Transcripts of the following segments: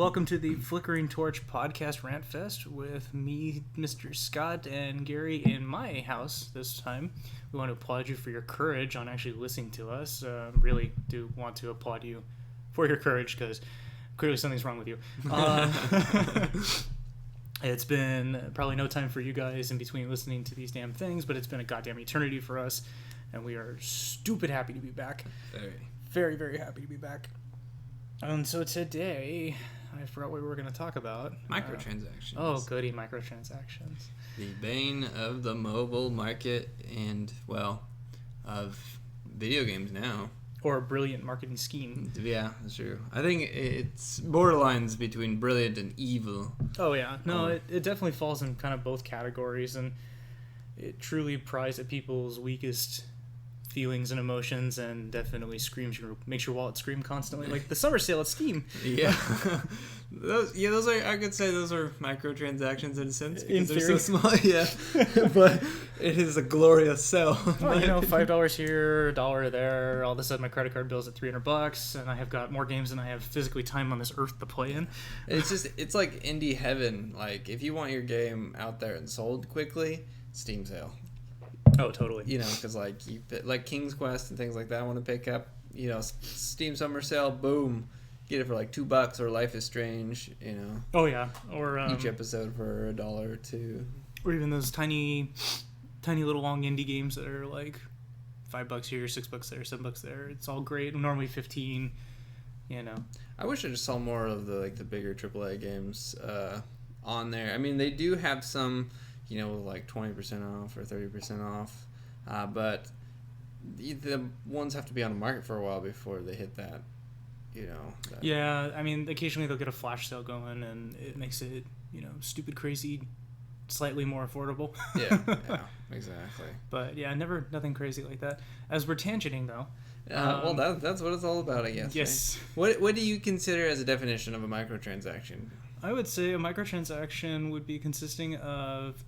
welcome to the Flickering Torch Podcast Rant Fest with me, Mr. Scott, and Gary in my house this time. We want to applaud you for your courage on actually listening to us. Really do want to applaud you for your courage because clearly something's wrong with you. It's been probably no time for you guys in between listening to these damn things, but it's been a goddamn eternity for us, and we are stupid happy to be back. Very, very happy to be back. And so today, I forgot what we were going to talk about. Microtransactions. Goody, microtransactions. The bane of the mobile market and, well, of video games now. Or a brilliant marketing scheme. Yeah, that's true. I think it's borderlines between brilliant and evil. Oh, yeah. No, it definitely falls in kind of both categories, and it truly pries at people's weakest feelings and emotions, and definitely makes your wallet scream constantly, like the summer sale at Steam. Yeah. those are, I could say those are microtransactions in a sense, because in they're so small. Yeah. But it is a glorious sell. Well, $5 here, $1 there. All of a sudden my credit card bill's at $300, and I have got more games than I have physically time on this earth to play in. It's like indie heaven. Like, if you want your game out there and sold quickly, Steam sale. Oh, totally. You know, because like King's Quest and things like that I want to pick up. You know, Steam Summer Sale, boom, get it for like $2, or Life is Strange. You know. Oh yeah, or each episode for $1 or $2. Or even those tiny little long indie games that are like $5 here, $6 there, $7 there. It's all great. Normally 15. You know. I wish I just saw more of the bigger AAA games on there. I mean, they do have some. You know, like 20% off or 30% off. But the ones have to be on the market for a while before they hit that, you know. Yeah, I mean, occasionally they'll get a flash sale going, and it makes it, you know, stupid, crazy, slightly more affordable. Yeah, exactly. But yeah, nothing crazy like that. As we're tangenting, though. Well, that's what it's all about, I guess. Yes. Right? What do you consider as a definition of a microtransaction? I would say a microtransaction would be consisting of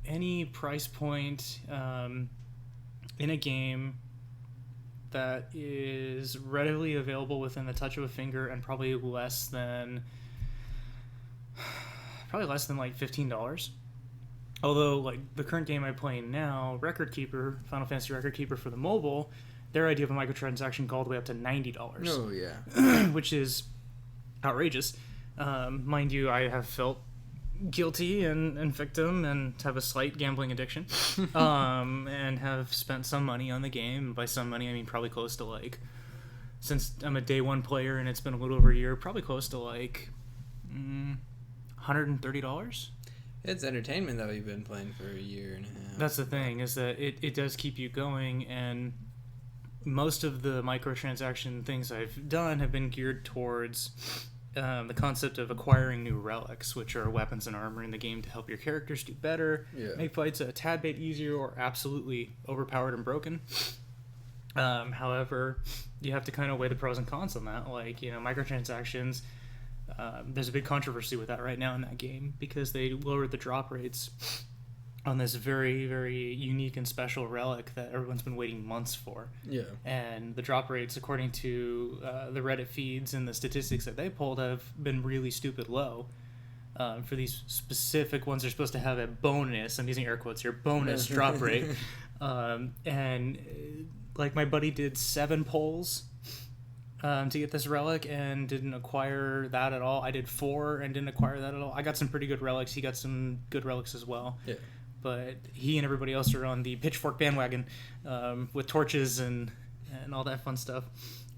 any price point in a game that is readily available within the touch of a finger, and probably less than like $15. Although, like, the current game I'm playing now, Record Keeper, Final Fantasy Record Keeper for the mobile, their idea of a microtransaction go all the way up to $90. Oh yeah. Which is outrageous. Mind you, I have felt guilty and victim and have a slight gambling addiction, and have spent some money on the game. By some money, I mean probably close to, like, since I'm a day one player and it's been a little over a year, probably close to like $130. It's entertainment, though. You've been playing for a year and a half. That's the thing, is that it does keep you going, and most of the microtransaction things I've done have been geared towards the concept of acquiring new relics, which are weapons and armor in the game to help your characters do better, make fights a tad bit easier, or absolutely overpowered and broken. However, you have to kind of weigh the pros and cons on that. Like, you know, microtransactions, there's a big controversy with that right now in that game, because they lowered the drop rates on this very, very unique and special relic that everyone's been waiting months for. Yeah. And the drop rates, according to the Reddit feeds and the statistics that they pulled, have been really stupid low. For these specific ones, they're supposed to have a bonus, I'm using air quotes here, bonus drop rate. And like, my buddy did 7 pulls to get this relic and didn't acquire that at all. I did 4 and didn't acquire that at all. I got some pretty good relics. He got some good relics as well. Yeah. But he and everybody else are on the pitchfork bandwagon with torches and all that fun stuff.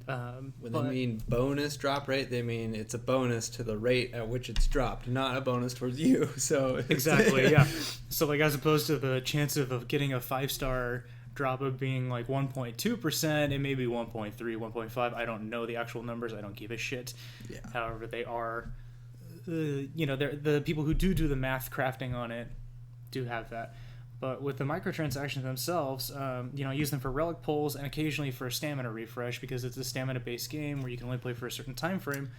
When they mean bonus drop rate, they mean it's a bonus to the rate at which it's dropped, not a bonus towards you. So exactly, yeah. So, like, as opposed to the chance of getting a 5-star drop of being like 1.2%, it may be 1.3, 1.5. I don't know the actual numbers. I don't give a shit. Yeah. However, they are, you know, they're the people who do the math crafting on it do have that. But with the microtransactions themselves, you know, I use them for relic pulls and occasionally for a stamina refresh, because it's a stamina-based game where you can only play for a certain time frame,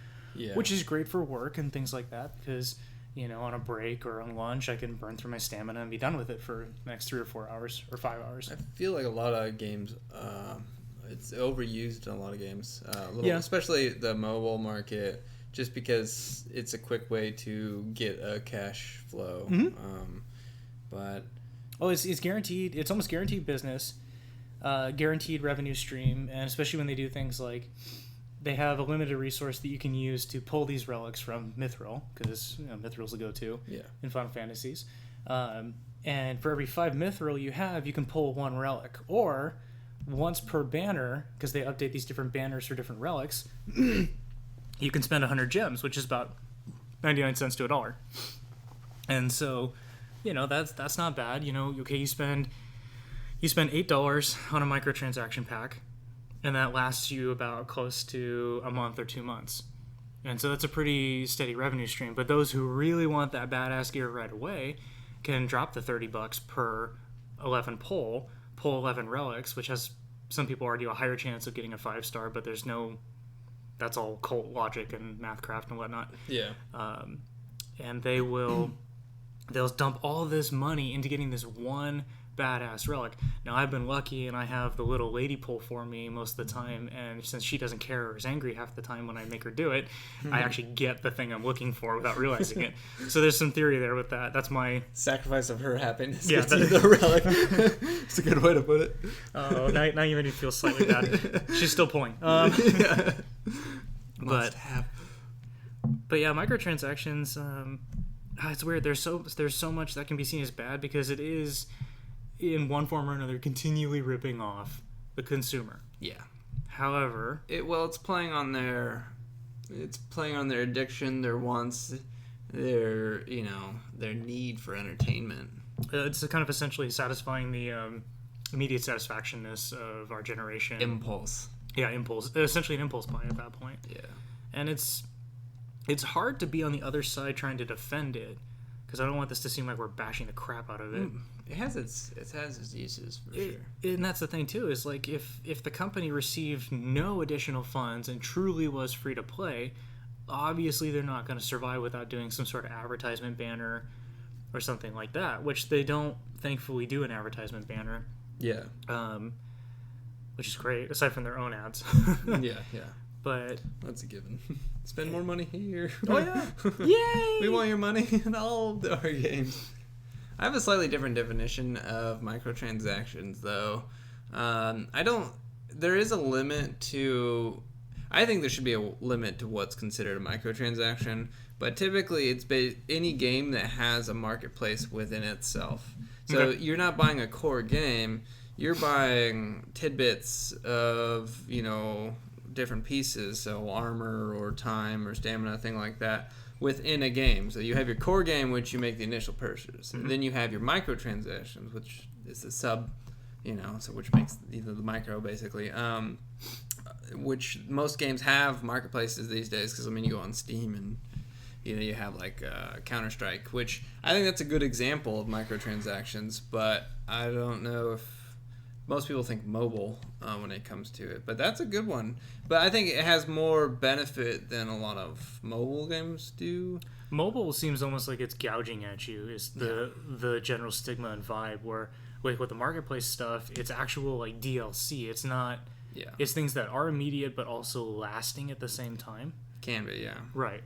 which is great for work and things like that, because, you know, on a break or on lunch, I can burn through my stamina and be done with it for the next 3 or 4 hours or 5 hours. I feel like a lot of games, it's overused in a lot of games, especially the mobile market. just because it's a quick way to get a cash flow. But it's guaranteed. It's almost guaranteed business, guaranteed revenue stream, and especially when they do things like they have a limited resource that you can use to pull these relics from Mithril, because Mithril's the go-to in Final Fantasies. And for every 5 Mithril you have, you can pull 1 relic. Or once per banner, because they update these different banners for different relics, you can spend 100 gems, which is about 99 cents to $1. And so, that's not bad. Okay, you spend $8 on a microtransaction pack, and that lasts you about close to a month or 2 months. And so that's a pretty steady revenue stream. But those who really want that badass gear right away can drop the $30 per 11 pull 11 relics, which has some people argue a higher chance of getting a 5-star, but that's all cult logic and mathcraft and whatnot. Yeah. And they'll dump all this money into getting this one badass relic. Now, I've been lucky, and I have the little lady pull for me most of the time, and since she doesn't care or is angry half the time when I make her do it, I actually get the thing I'm looking for without realizing it. So there's some theory there with that. That's my sacrifice of her happiness. Yeah, the relic. It's a good way to put it. Oh, now you made me feel slightly bad. She's still pulling. But yeah, microtransactions. It's weird. There's so much that can be seen as bad because it is, in one form or another, continually ripping off the consumer. Yeah. However, it's playing on their addiction, their wants, their need for entertainment. It's kind of essentially satisfying the immediate satisfactionness of our generation. Impulse. Yeah, impulse. Essentially an impulse buy at that point. Yeah. And it's hard to be on the other side trying to defend it, because I don't want this to seem like we're bashing the crap out of it. It has its uses for sure. And that's the thing too, is like if the company received no additional funds and truly was free to play, obviously they're not going to survive without doing some sort of advertisement banner or something like that, which they don't thankfully do an advertisement banner. Yeah. Which is great, aside from their own ads. Yeah. But that's a given. Spend more money here. Oh yeah. Yay! We want your money in all our games. I have a slightly different definition of microtransactions, though. There is a limit to. I think there should be a limit to what's considered a microtransaction, but typically it's any game that has a marketplace within itself. So you're not buying a core game. You're buying tidbits of, different pieces, so armor or time or stamina, thing like that, within a game. So you have your core game, which you make the initial purchase. And then you have your microtransactions, which is the sub, so which makes the micro, basically. Which most games have marketplaces these days, because, you go on Steam and, you have, like, Counter-Strike, which I think that's a good example of microtransactions, but I don't know if most people think mobile when it comes to it, but that's a good one. But I think it has more benefit than a lot of mobile games do. Mobile seems almost like it's gouging at you, is the general stigma and vibe, where with the marketplace stuff, it's actual like DLC. It's not. Yeah. It's things that are immediate but also lasting at the same time. Can be, yeah. Right.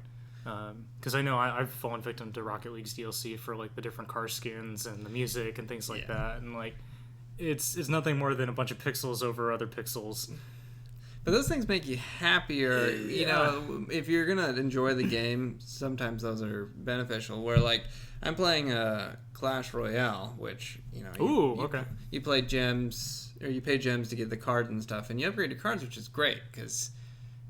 Because I know I've fallen victim to Rocket League's DLC for like the different car skins and the music and things like that, and like. It's nothing more than a bunch of pixels over other pixels. But those things make you happier. If you're going to enjoy the game, sometimes those are beneficial. Where, like, I'm playing Clash Royale, which, you play gems, or you pay gems to get the cards and stuff, and you upgrade your cards, which is great, because,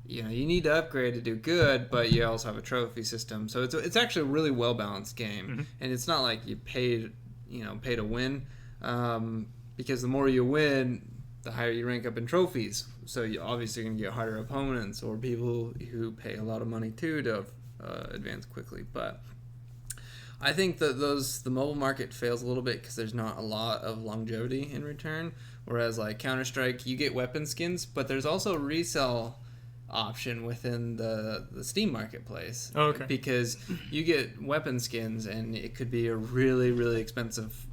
you need to upgrade to do good, but you also have a trophy system. So it's actually a really well-balanced game. And it's not like you pay to win. Because the more you win, the higher you rank up in trophies. So you obviously going to get harder opponents or people who pay a lot of money too to advance quickly. But I think that the mobile market fails a little bit because there's not a lot of longevity in return. Whereas like Counter-Strike, you get weapon skins, but there's also a resell option within the Steam marketplace. Oh, okay. Because you get weapon skins, and it could be a really, really expensive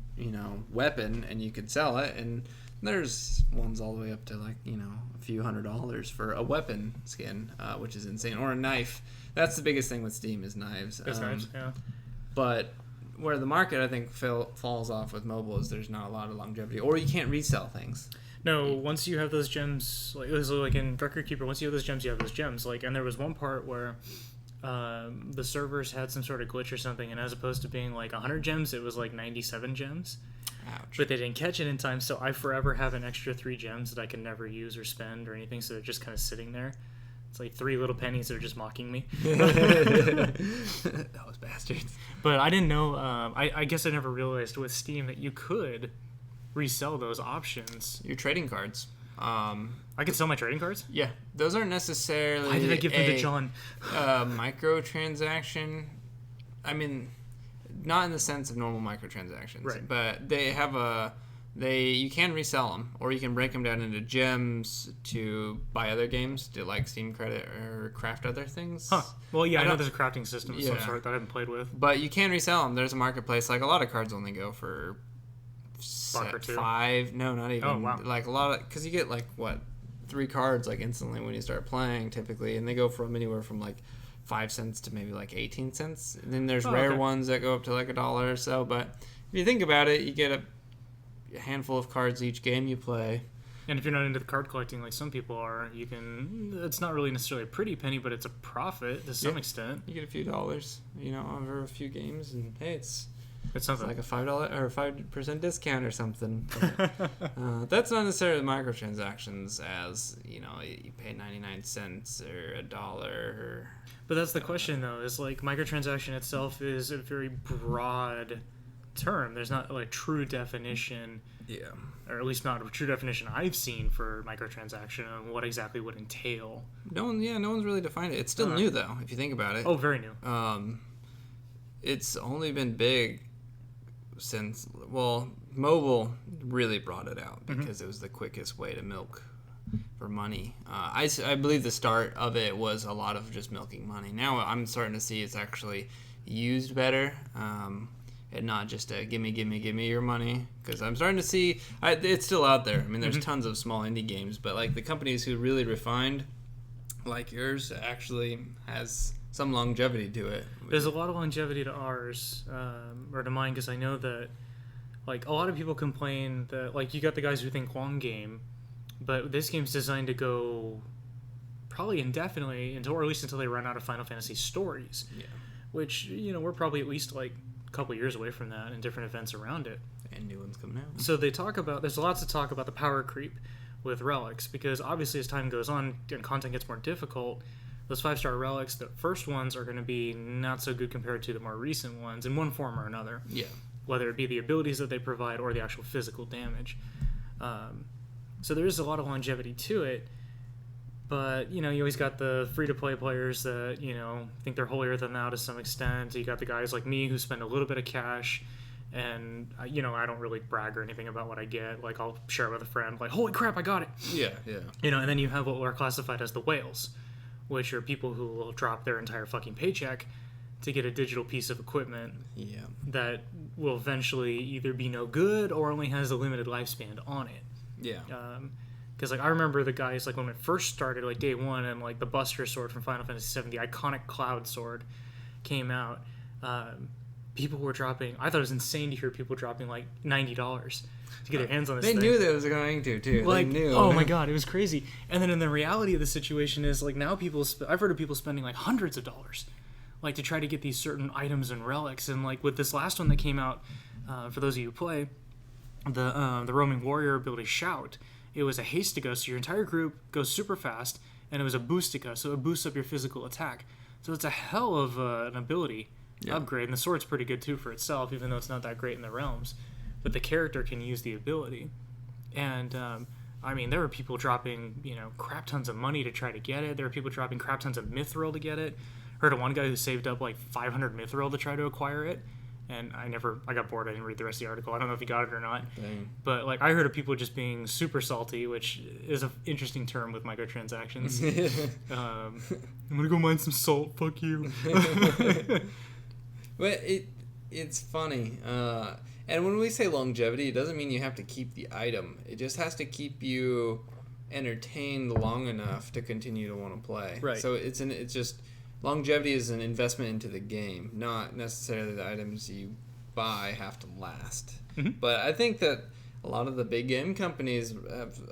weapon, and you could sell it, and there's ones all the way up to like a few $100s for a weapon skin, which is insane, or a knife. That's the biggest thing with Steam is knives. Knives, yeah. But where the market, I think, falls off with mobile is there's not a lot of longevity, or you can't resell things. No, once you have those gems, like it was like in Record Keeper, once you have those gems, you have those gems. Like, and there was one part where the servers had some sort of glitch or something, and as opposed to being like 100 gems, it was like 97 gems. Ouch. But they didn't catch it in time, so I forever have an extra 3 gems that I can never use or spend or anything, so they're just kind of sitting there. It's like 3 little pennies that are just mocking me. Those bastards. But I didn't know, I guess I never realized with Steam that you could resell those options. Your trading cards. I could sell my trading cards? Yeah. Those aren't necessarily Why did I give them to John? Microtransaction. I mean, not in the sense of normal microtransactions. Right. But they have you can resell them, or you can break them down into gems to buy other games, to like Steam credit or craft other things. Huh. Well, yeah, I know there's a crafting system of some Yeah. sort that I haven't played with. But you can resell them. There's a marketplace. Like a lot of cards only go for Buck or two? 5. No, not even. Oh, wow. Like a lot of, because you get like what, 3 cards like instantly when you start playing typically, and they go from anywhere from like 5 cents to maybe like 18 cents. And then there's rare ones that go up to like $1 or so. But if you think about it, you get a handful of cards each game you play. And if you're not into the card collecting like some people are, you can. It's not really necessarily a pretty penny, but it's a profit to some extent. You get a few dollars, over a few games, and hey, it's something. like a $5 or 5% discount or something. But, that's not necessarily microtransactions, as you pay 99 cents or $1 or. But that's the question, though. Is like microtransaction itself is a very broad term. There's not like true definition. Yeah. Or at least not a true definition I've seen for microtransaction and what exactly would entail. No one's really defined it. It's still new though, if you think about it. Oh, very new. It's only been big since mobile really brought it out because it was the quickest way to milk for money. I believe the start of it was a lot of just milking money. Now I'm starting to see it's actually used better. And not just a gimme your money, because I'm starting to see it's still out there. I mean, there's tons of small indie games, but like the companies who really refined, like yours, actually has some longevity to it. There's a lot of longevity to ours, or to mine, because I know that like a lot of people complain that like you got the guys who think long game, but this game's designed to go probably indefinitely or at least until they run out of Final Fantasy stories. Yeah. Which we're probably at least like couple years away from that and different events around it, and new ones coming out. So there's lots of talk about the power creep with relics, because obviously as time goes on and content gets more difficult, those 5-star relics, the first ones are going to be not so good compared to the more recent ones in one form or another. Yeah. Whether it be the abilities that they provide or the actual physical damage. So there is a lot of longevity to it. But, you always got the free-to-play players that, think they're holier than thou to some extent. You got the guys like me who spend a little bit of cash, and, I don't really brag or anything about what I get. Like, I'll share it with a friend, like, holy crap, I got it! Yeah. And then you have what are classified as the whales, which are people who will drop their entire fucking paycheck to get a digital piece of equipment that will eventually either be no good or only has a limited lifespan on it. Yeah. Because, I remember the guys, when it first started, day one, and, the Buster Sword from Final Fantasy VII, the iconic Cloud Sword, came out. People were dropping... I thought it was insane to hear people dropping, $90 to get their hands on this thing. They knew they was going to, too. They knew. Oh, my God, it was crazy. And then in the reality of the situation is, now people... I've heard of people spending, hundreds of dollars, to try to get these certain items and relics. And, with this last one that came out, for those of you who play, the Roaming Warrior ability Shout... It was a Hastica, so your entire group goes super fast, and it was a Boostica, so it boosts up your physical attack. So it's a hell of an ability upgrade, and the sword's pretty good too for itself, even though it's not that great in the realms. But the character can use the ability. And, there were people dropping, crap tons of money to try to get it. There were people dropping crap tons of mithril to get it. Heard of one guy who saved up 500 mithril to try to acquire it. And I got bored. I didn't read the rest of the article. I don't know if he got it or not. Dang. But I heard of people just being super salty, which is an interesting term with microtransactions. I'm gonna go mine some salt. Fuck you. But it's funny. And when we say longevity, it doesn't mean you have to keep the item. It just has to keep you entertained long enough to continue to want to play. Right. So it's just longevity is an investment into the game, not necessarily the items you buy have to last. Mm-hmm. But I think that a lot of the big game companies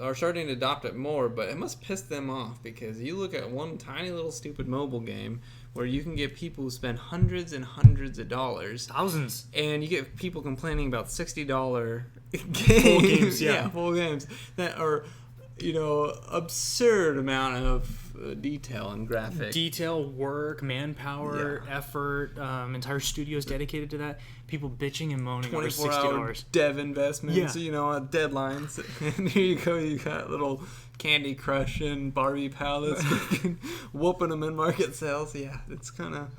are starting to adopt it more, but it must piss them off because you look at one tiny little stupid mobile game where you can get people who spend hundreds and hundreds of dollars. Thousands. And you get people complaining about $60 games. Full games, yeah. Full games that are, absurd amount of detail and graphics. Detail, work, manpower, effort, entire studios dedicated to that. People bitching and moaning over $60. 24-hour dev investments, Yeah. Deadlines. And here you go, you got little Candy Crush and Barbie Palace whooping them in market sales. Yeah, it's kind of...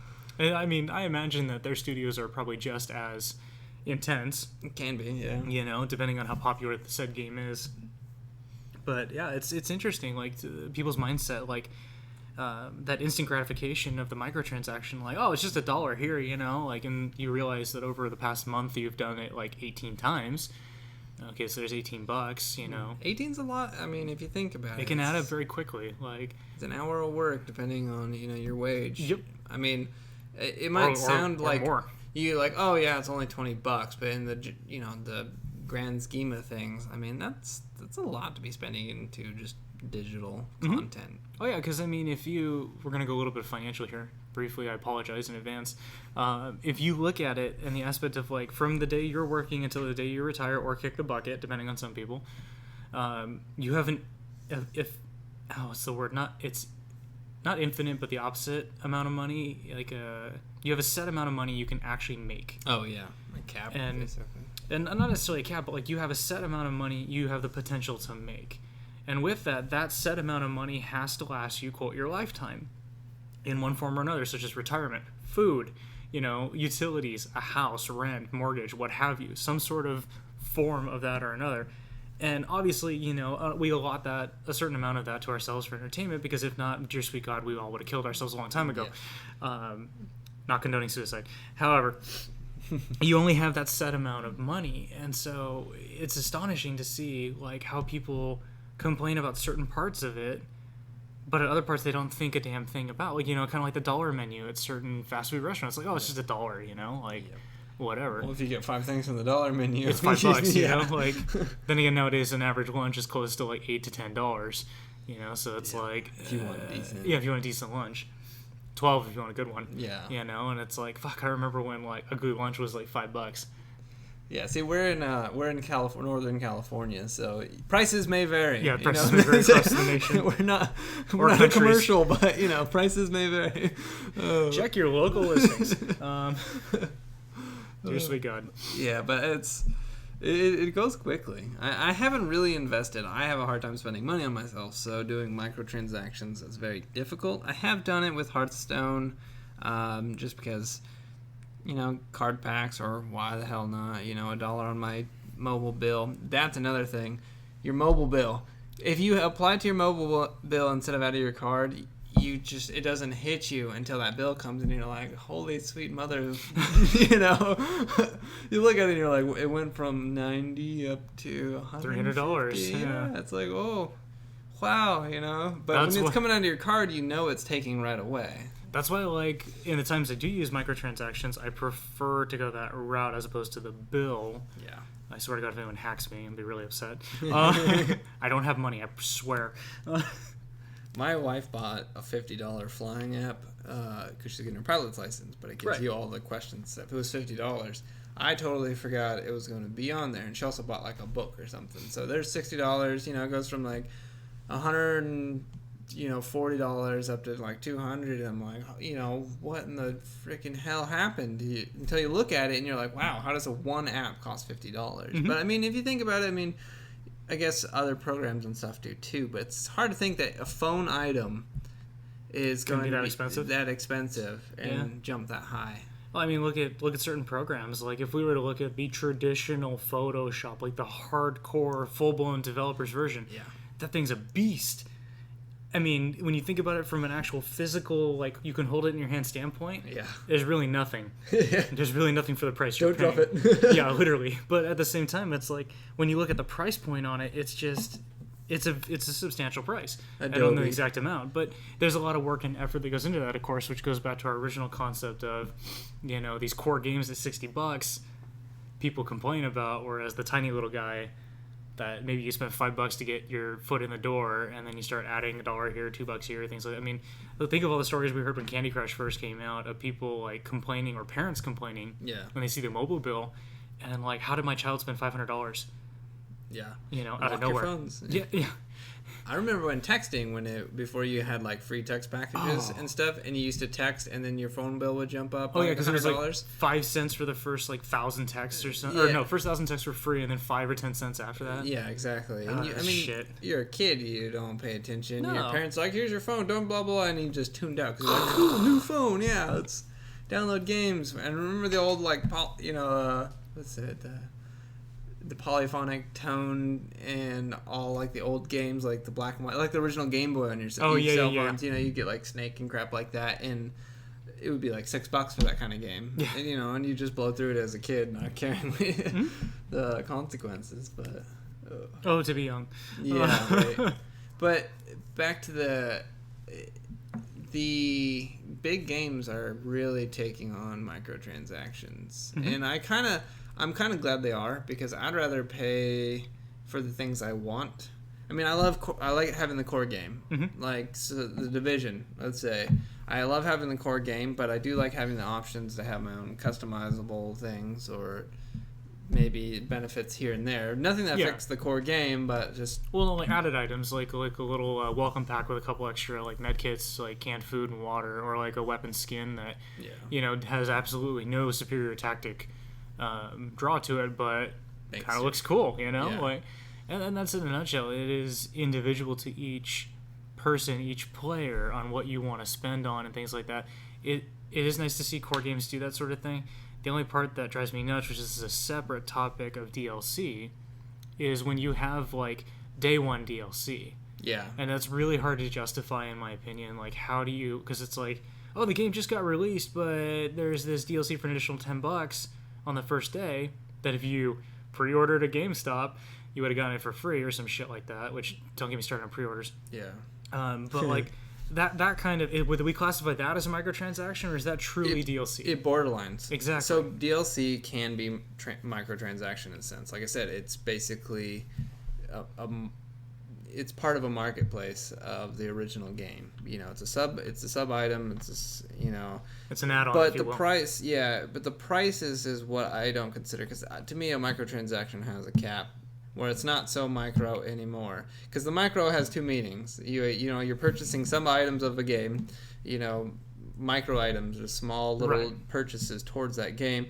I mean, I imagine that their studios are probably just as intense. It can be, yeah. Depending on how popular the said game is. But yeah, it's interesting, like people's mindset, like that instant gratification of the microtransaction, like, oh, it's just $1 here, and you realize that over the past month you've done it like 18 times. Okay, so there's $18, 18's a lot. I mean, if you think about it, it can add up very quickly. Like it's an hour of work depending on your wage. Yep. I mean, it might sound like more. You like, oh yeah, it's only $20, but in the the grand scheme of things, I mean, that's a lot to be spending into just digital content. Oh yeah, because I mean, we're gonna go a little bit financial here briefly. I apologize in advance. If you look at it in the aspect of like from the day you're working until the day you retire or kick the bucket, depending on some people, you have what's the word? It's not infinite, but the opposite amount of money. Like you have a set amount of money you can actually make. Oh yeah, like cap basically. And not necessarily a cap, but like you have a set amount of money you have the potential to make. And with that set amount of money has to last you, quote, your lifetime in one form or another, such as retirement, food, utilities, a house, rent, mortgage, what have you, some sort of form of that or another. And obviously, we allot a certain amount of that to ourselves for entertainment, because if not, dear sweet God, we all would have killed ourselves a long time ago. Yeah. Not condoning suicide. However, you only have that set amount of money, and so it's astonishing to see like how people complain about certain parts of it, but at other parts they don't think a damn thing about. Like kind of like the dollar menu at certain fast food restaurants. Like, oh, it's just $1, like whatever. Well, if you get 5 things on the dollar menu, it's $5. You know, like then again nowadays an average lunch is close to like $8 to $10. So it's like if you want decent. if you want a decent lunch. 12 if you want a good one. Yeah. And it's like, fuck, I remember when like a good lunch was like $5. Yeah, see, we're in Northern California, so prices may vary. Yeah, prices may vary across the nation. we're not a commercial, but prices may vary. Check your local listings. Dear sweet God. Yeah, but it goes quickly. I haven't really invested. I have a hard time spending money on myself, so doing microtransactions is very difficult. I have done it with Hearthstone, just because, card packs, or why the hell not, $1 on my mobile bill. That's another thing. Your mobile bill. If you apply it to your mobile bill instead of out of your card, it doesn't hit you until that bill comes and you're like, holy sweet mother. You look at it and you're like, it went from $90 up to $300. Yeah, it's like, oh, wow, but when it's coming out of your card, it's taking right away. That's why, like, in the times I do use microtransactions, I prefer to go that route as opposed to the bill. Yeah. I swear to God, if anyone hacks me, I'll be really upset. I don't have money, I swear. My wife bought a $50 flying app because she's getting her pilot's license, but it gives you all the questions. If it was $50, I totally forgot it was going to be on there. And she also bought like a book or something. So there's $60. It goes from like $140 up to like $200. And I'm like, what in the freaking hell happened? Until you look at it and you're like, wow, how does a one app cost $50? Mm-hmm. But I mean, if you think about it, I guess other programs and stuff do too, but it's hard to think that a phone item is going to be that expensive and jump that high. Well, look at certain programs. Like if we were to look at the traditional Photoshop, like the hardcore, full-blown developer's version, that thing's a beast. When you think about it from an actual physical, like you can hold it in your hand standpoint, there's really nothing. There's really nothing for the price you're paying. Don't drop it. Yeah, literally. But at the same time, it's like when you look at the price point on it, it's just it's a substantial price. Adobe. I don't know the exact amount, but there's a lot of work and effort that goes into that, of course, which goes back to our original concept of, these core games at $60 people complain about, whereas the tiny little guy that maybe you spend $5 to get your foot in the door, and then you start adding $1 here, $2 here, things like that. I mean, think of all the stories we heard when Candy Crush first came out of people like complaining, or parents complaining when they see the mobile bill, and like, how did my child spend $500? Yeah. Out of nowhere. Phones. Yeah. I remember when texting, before you had like free text packages and stuff, and you used to text, and then your phone bill would jump up. Because it was like 5 cents for the first like 1,000 texts or something. Or no, first 1,000 texts were free, and then 5 or 10 cents after that. Yeah, exactly. And shit. You're a kid, you don't pay attention. No. Your parents are like, here's your phone, don't blah blah, and you just tuned out because you're like, cool, new phone, yeah, let's download games. And remember the old like, what's it? The polyphonic tone and all like the old games, like the black and white, like the original Game Boy on your cell phones. You get like Snake and crap like that, and it would be like $6 for that kind of game. Yeah. And, and you just blow through it as a kid, not caring the consequences. But to be young. Yeah, right. But back to the big games are really taking on microtransactions, and I'm kind of glad they are, because I'd rather pay for the things I want. I mean, I like having the core game, like the Division. Let's say I love having the core game, but I do like having the options to have my own customizable things, or maybe benefits here and there. Nothing that affects the core game, but just like added items, like a little welcome pack with a couple extra like med kits, like canned food and water, or like a weapon skin that has absolutely no superior tactic draw to it, but kind of looks cool, like, and that's in a nutshell. It is individual to each person, each player, on what you want to spend on and things like that. It is nice to see core games do that sort of thing. The only part that drives me nuts, which is a separate topic of DLC, is when you have like day one DLC. Yeah. And that's really hard to justify, in my opinion. Like, how do you, because it's like, oh, the game just got released, but there's this DLC for an additional $10 on the first day, that if you pre-ordered at GameStop, you would have gotten it for free or some shit like that, which, don't get me started on pre-orders. Yeah. But like, that kind of, would we classify that as a microtransaction, or is that truly DLC? It borderlines. Exactly. So DLC can be microtransaction in a sense. Like I said, it's basically it's part of a marketplace of the original game. It's a sub item. It's it's an add-on. But the price, but the price is what I don't consider, because to me a microtransaction has a cap where it's not so micro anymore. Because the micro has two meanings. You're purchasing some items of a game. Micro items are small little purchases towards that game.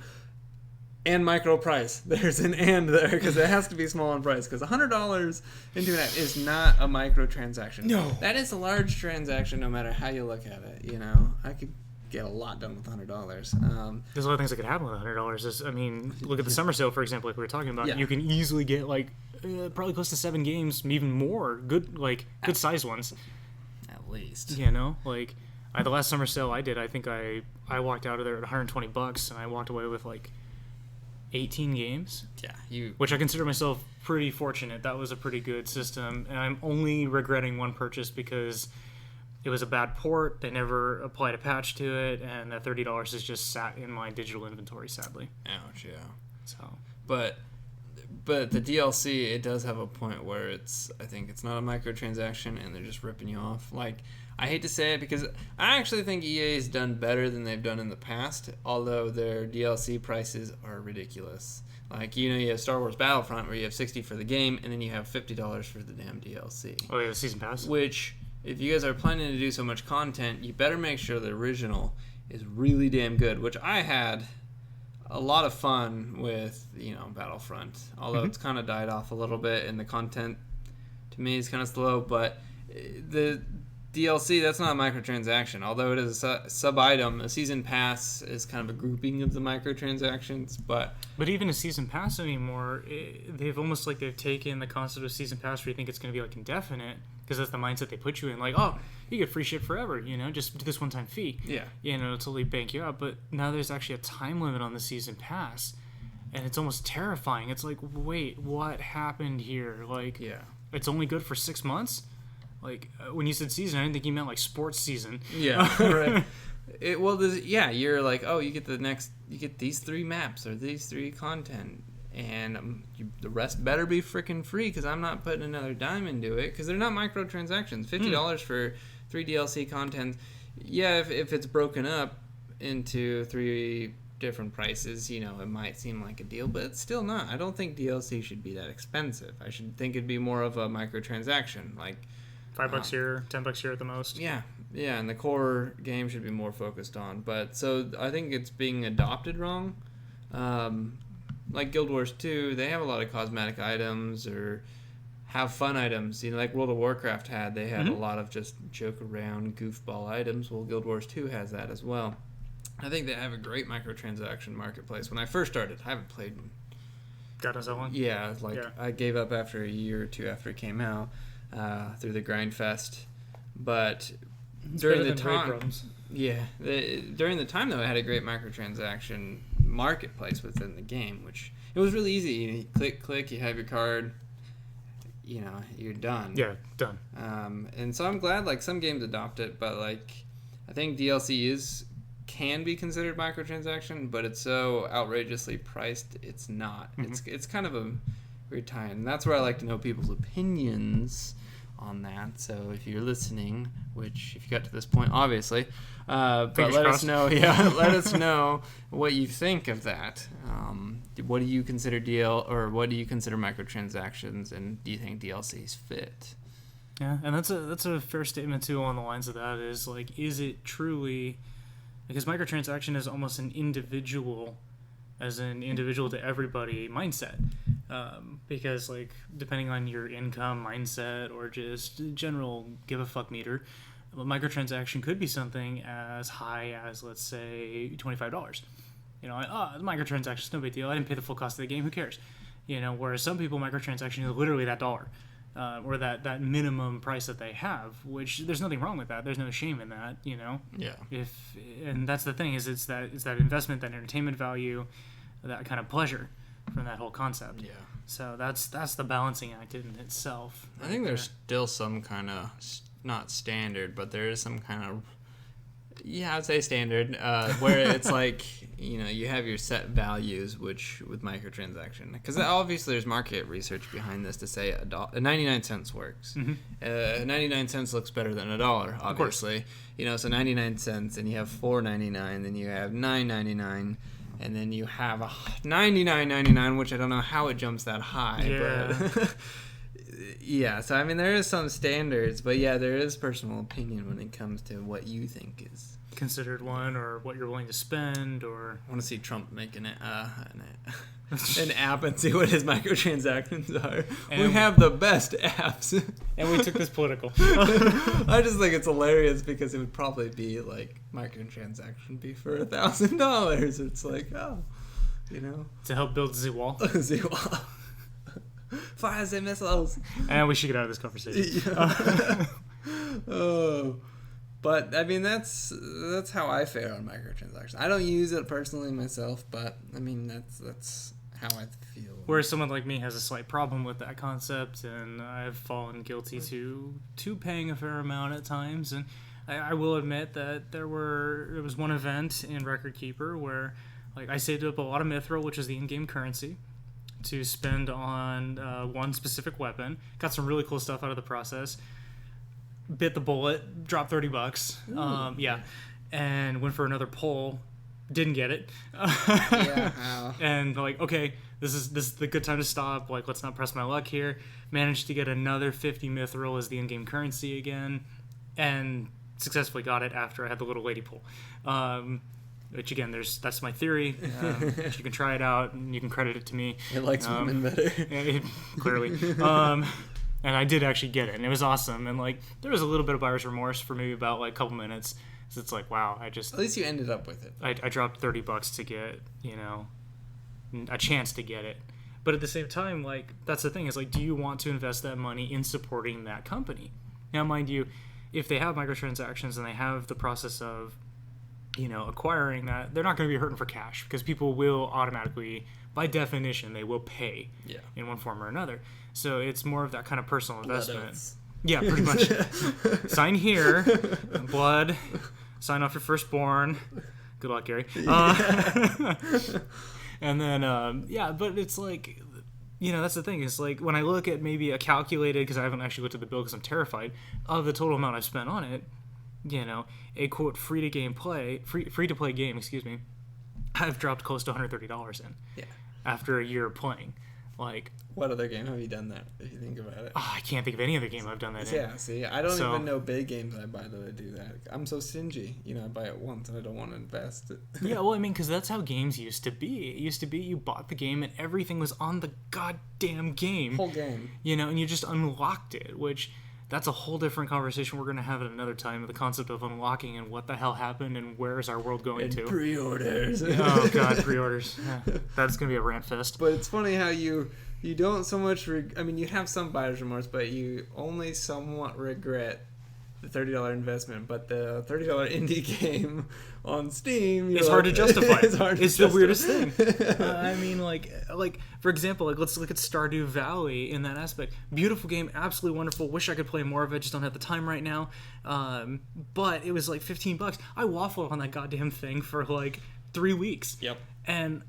And micro price. There's an and there, because it has to be small in price. Because $100 into that is not a microtransaction. No. That is a large transaction no matter how you look at it. I could get a lot done with $100. There's a lot of things that could happen with $100. Look at the summer sale, for example, like we were talking about. Yeah. You can easily get like probably close to 7 games, even more good sized ones. At least. Like the last summer sale I did, I think I walked out of there at $120, and I walked away with like 18 games. Yeah, which I consider myself pretty fortunate. That was a pretty good system, and I'm only regretting one purchase because it was a bad port. They never applied a patch to it, and that $30 has just sat in my digital inventory, sadly. Ouch, yeah. So, but the DLC, it does have a point where I think it's not a microtransaction, and they're just ripping you off. Like, I hate to say it, because I actually think EA has done better than they've done in the past, although their DLC prices are ridiculous. Like, you have Star Wars Battlefront, where you have $60 for the game, and then you have $50 for the damn DLC. Oh, yeah, the season pass. Which, if you guys are planning to do so much content, you better make sure the original is really damn good, which I had a lot of fun with, Battlefront. Although it's kind of died off a little bit, and the content, to me, is kind of slow, but the DLC, that's not a microtransaction. Although it is a sub-item, a season pass is kind of a grouping of the microtransactions, but even a season pass anymore, they've almost like they've taken the concept of season pass where you think it's going to be like indefinite, because that's the mindset they put you in. Like, oh, you get free shit forever, just do this one-time fee. Yeah. Until they bank you out. But now there's actually a time limit on the season pass, and it's almost terrifying. It's like, wait, what happened here? Like, it's only good for 6 months. Like when you said season, I didn't think you meant like sports season. Yeah, right. You're like, oh, you get these 3 maps or these 3 content, and the rest better be freaking free because I'm not putting another dime into it because they're not microtransactions. $50 for 3 DLC content. Yeah, if it's broken up into 3 different prices, it might seem like a deal, but it's still not. I don't think DLC should be that expensive. I should think it'd be more of a microtransaction, like $5 here, $10 here at the most. Yeah, and the core game should be more focused on. But so I think it's being adopted wrong. Like Guild Wars 2, they have a lot of cosmetic items or have fun items. Like World of Warcraft had. They had a lot of just joke around, goofball items. Well, Guild Wars 2 has that as well. I think they have a great microtransaction marketplace. When I first started, I haven't played. God knows that one? Yeah, I gave up after a year or 2 after it came out through the grind fest. But during the time, during the time though, it had a great microtransaction marketplace within the game, which it was really easy. You click, you have your card. You're done. Yeah, done. And so I'm glad like some games adopt it, but like I think DLC can be considered microtransaction, but it's so outrageously priced, it's not. It's kind of a weird time, and that's where I like to know people's opinions on that. So if you're listening, which if you got to this point, obviously, but let us know. Yeah, let us know what you think of that. What do you consider what do you consider microtransactions, and do you think DLCs fit? Yeah, and that's a fair statement too. On the lines of that is like, is it truly? Because microtransaction is almost an individual to everybody mindset. Because like depending on your income mindset or just general give a fuck meter, a microtransaction could be something as high as, let's say, $25. The microtransaction is no big deal. I didn't pay the full cost of the game. Who cares? Whereas some people, microtransaction is literally that dollar. Or that minimum price that they have, which there's nothing wrong with that. There's no shame in that, Yeah. And that's the thing is it's that investment, that entertainment value, that kind of pleasure from that whole concept. Yeah. So that's the balancing act in itself. I think there's still some kind of not standard, but there is some kind of I'd say standard where it's like you have your set values, which with microtransaction, because obviously there's market research behind this to say 99 cents works. 99 cents looks better than $1, obviously. So 99 cents, and you have $4.99, then you have $9.99, and then you have $99.99, which I don't know how it jumps that high. But yeah, so I mean there is some standards, but yeah, there is personal opinion when it comes to what you think is considered one, or what you're willing to spend, or I want to see Trump making an app and see what his microtransactions are. And we have the best apps. And we took this political. I just think it's hilarious because it would probably be like microtransaction be for $1,000. It's like, to help build the wall. The wall. Fire the missiles. And we should get out of this conversation. But I mean that's how I fare on microtransactions. I don't use it personally myself, but I mean that's how I feel. Whereas someone like me has a slight problem with that concept, and I've fallen guilty to paying a fair amount at times. And I will admit that there was one event in Record Keeper where like I saved up a lot of mithril, which is the in-game currency, to spend on one specific weapon. Got some really cool stuff out of the process. Bit the bullet, dropped $30. Yeah, and went for another pull, didn't get it. And like, okay, this is the good time to stop. Like, let's not press my luck here. Managed to get another 50 mithril as the in-game currency again, and successfully got it after I had the little lady pull. Which again, that's my theory. You can try it out, and you can credit it to me. It likes women better. Clearly. And I did actually get it, and it was awesome. And like, there was a little bit of buyer's remorse for maybe about like a couple minutes. So it's like, wow, at least you ended up with it. I dropped $30 to get a chance to get it. But at the same time, like, that's the thing is like, do you want to invest that money in supporting that company? Now, mind you, if they have microtransactions and they have the process of acquiring that, they're not going to be hurting for cash because people will automatically, by definition, they will pay in one form or another. So it's more of that kind of personal investment. Yeah, pretty much. Sign here, blood, sign off your firstborn. Good luck, Gary. And then, but it's like, that's the thing. It's like when I look at maybe a calculated, because I haven't actually looked at the bill because I'm terrified of the total amount I've spent on it, a quote free to play game, excuse me, I've dropped close to $130 in. Yeah. After a year of playing. Like, what other game have you done that, if you think about it? I can't think of any other game I've done that in. Yeah, see, I don't even know big games I buy that I do that. I'm so stingy. I buy it once and I don't want to invest it. Yeah, well, I mean, because that's how games used to be. It used to be you bought the game and everything was on the goddamn game. Whole game. And you just unlocked it, which... That's a whole different conversation we're going to have at another time, the concept of unlocking and what the hell happened and where is our world going to. Pre-orders. Oh, God, pre-orders. Yeah, that's going to be a rant fest. But it's funny how you don't so much... you have some buyer's remorse, but you only somewhat regret the $30 investment. But the $30 indie game on Steam... It's hard to justify. It's the weirdest thing. I mean, like for example, let's look at Stardew Valley in that aspect. Beautiful game, absolutely wonderful. Wish I could play more of it. Just don't have the time right now. But it was like $15. I waffled on that goddamn thing for like 3 weeks. Yep. And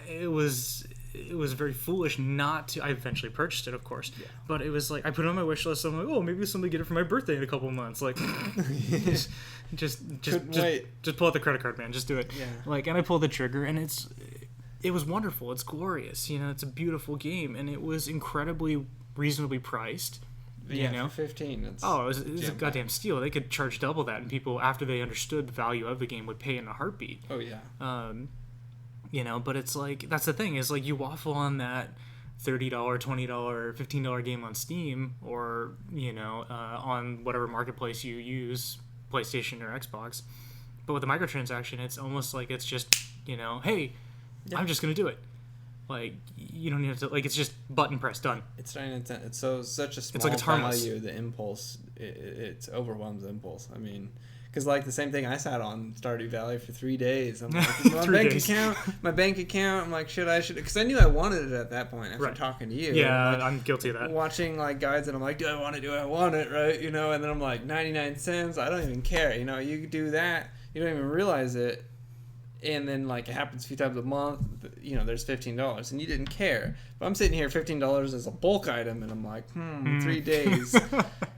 it was very foolish not to. I eventually purchased it, of course. Yeah. But it was like I put it on my wish list. So I'm like, oh, maybe somebody get it for my birthday in a couple of months. Like, just pull out the credit card, man. Just do it. Yeah. And I pulled the trigger, and it was wonderful. It's glorious. It's a beautiful game, and it was incredibly reasonably priced. For 15. It was a goddamn steal. They could charge double that, and people, after they understood the value of the game, would pay in a heartbeat. Oh yeah. But it's like, that's the thing, is like you waffle on that $30, $20, $15 game on Steam or, on whatever marketplace you use, PlayStation or Xbox. But with the microtransaction, it's almost like it's just, hey, I'm just going to do it. Like, you don't need to, like, it's just button press, done. It's such a small value, the impulse, it overwhelms the impulse. I mean... Because, like, the same thing, I sat on Stardew Valley for 3 days. I'm like, my bank account, I'm like, should I? Because I knew I wanted it at that point after talking to you. Yeah, like, I'm guilty of that. Watching, like, guides, and I'm like, do I want it, right? And then I'm like, 99 cents, I don't even care. You do that, you don't even realize it. And then, like, it happens a few times a month, there's $15, and you didn't care. But I'm sitting here, $15 as a bulk item, and I'm like, 3 days.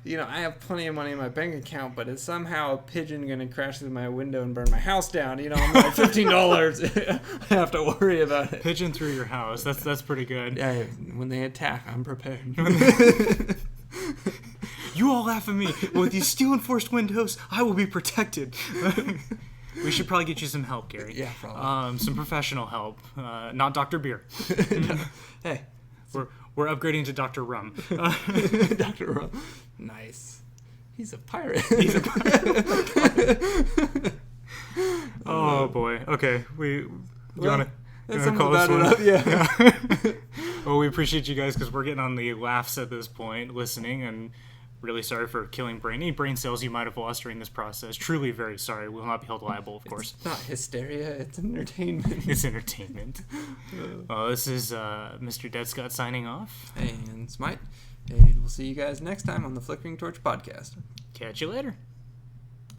I have plenty of money in my bank account, but is somehow a pigeon going to crash through my window and burn my house down? I'm like, $15. I have to worry about it. Pigeon through your house. That's pretty good. Yeah, when they attack, I'm prepared. You all laugh at me. With these steel-enforced windows, I will be protected. We should probably get you some help, Gary. Yeah, probably. Some professional help, not Dr. Beer. Hey, we're upgrading to Dr. Rum. Dr. Rum, nice. He's a pirate. Oh boy. Okay, you wanna call this one up? Yeah. Well, we appreciate you guys because we're getting on the laughs at this point, listening, and. Really sorry for killing any brain cells you might have lost during this process. Truly very sorry. We will not be held liable, of course. It's not hysteria. It's entertainment. It's entertainment. Well, this is Mr. Dead Scott signing off. And Smite. And we'll see you guys next time on the Flickering Torch Podcast. Catch you later.